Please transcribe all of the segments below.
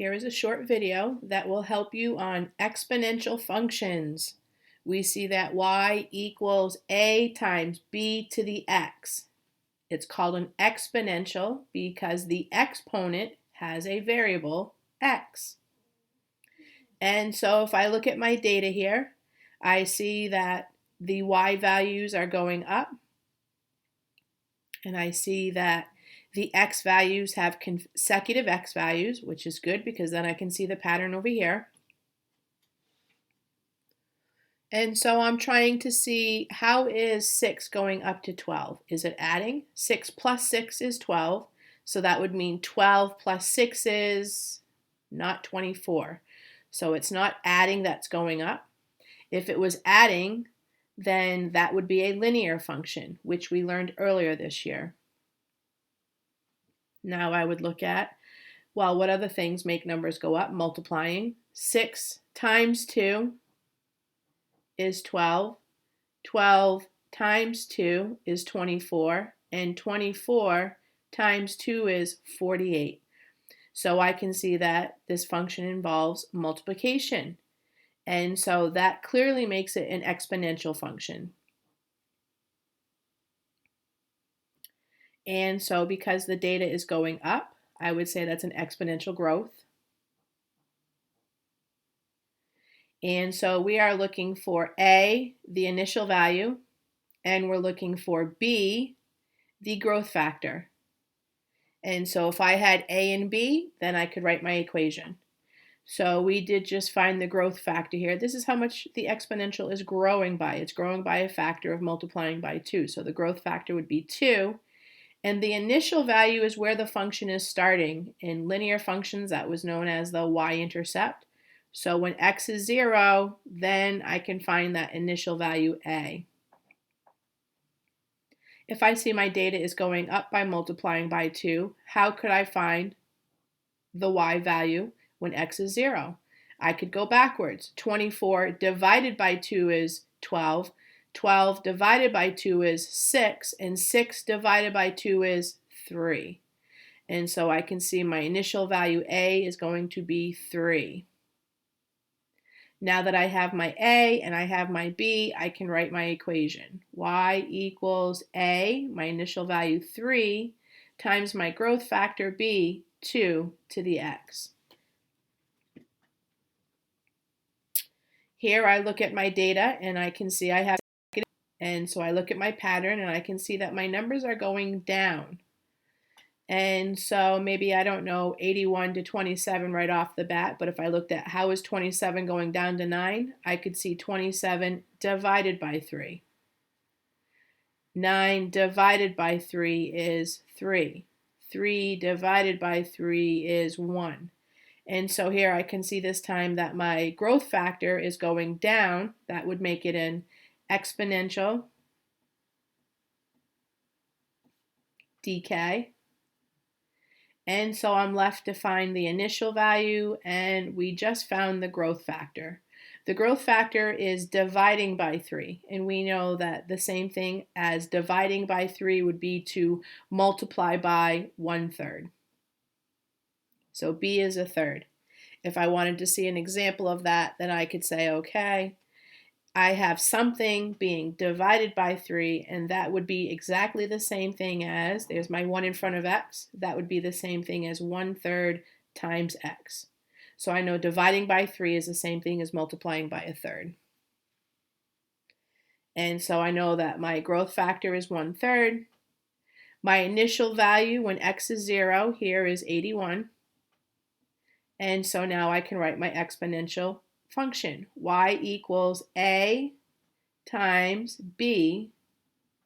Here is a short video that will help you on exponential functions. We see that y equals a times b to the x. It's called an exponential because the exponent has a variable x. And so if I look at my data here, I see that the y values are going up, and I see that the x values have consecutive x values, which is good because then I can see the pattern over here. And so I'm trying to see, how is 6 going up to 12? Is it adding? 6 plus 6 is 12, so that would mean 12 plus 6 is not 24. So it's not adding that's going up. If it was adding, then that would be a linear function, which we learned earlier this year. Now I would look at, well, what other things make numbers go up? Multiplying. 6 times 2 is 12. 12 times 2 is 24. And 24 times 2 is 48. So I can see that this function involves multiplication. And so that clearly makes it an exponential function. And so because the data is going up, I would say that's an exponential growth. And so we are looking for A, the initial value, and we're looking for B, the growth factor. And so if I had A and B, then I could write my equation. So we did just find the growth factor here. This is how much the exponential is growing by. It's growing by a factor of multiplying by 2. So the growth factor would be 2. And the initial value is where the function is starting. In linear functions, that was known as the y-intercept. So when x is 0, then I can find that initial value a. If I see my data is going up by multiplying by 2, how could I find the y value when x is 0? I could go backwards. 24 divided by 2 is 12. 12 divided by 2 is 6, and 6 divided by 2 is 3. And so I can see my initial value a is going to be 3. Now that I have my a and I have my b, I can write my equation. Y equals a, my initial value 3, times my growth factor b, 2 to the x. Here I look at my data and I can see I have, and so I look at my pattern and I can see that my numbers are going down. And so maybe, I don't know, 81 to 27 right off the bat, but if I looked at how is 27 going down to 9, I could see 27 divided by 3. 9 divided by 3 is 3. 3 divided by 3 is 1. And so here I can see this time that my growth factor is going down. That would make it an exponential decay. And so I'm left to find the initial value, and we just found the growth factor. The growth factor is dividing by 3, and we know that the same thing as dividing by 3 would be to multiply by 1/3. So B is a third. If I wanted to see an example of that, then I could say, okay, I have something being divided by 3, and that would be exactly the same thing as, there's my 1 in front of x, that would be the same thing as 1/3 times x. So I know dividing by 3 is the same thing as multiplying by 1/3. And so I know that my growth factor is 1/3. My initial value when x is 0 here is 81. And so now I can write my exponential function. Y equals a times b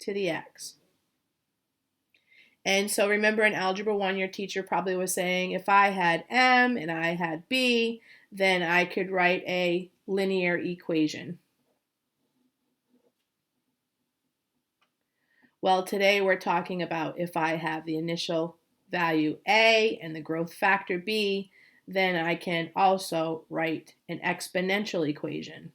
to the x. And so remember in Algebra 1, your teacher probably was saying if I had m and I had b, then I could write a linear equation. Well, today we're talking about if I have the initial value a and the growth factor b, then I can also write an exponential equation.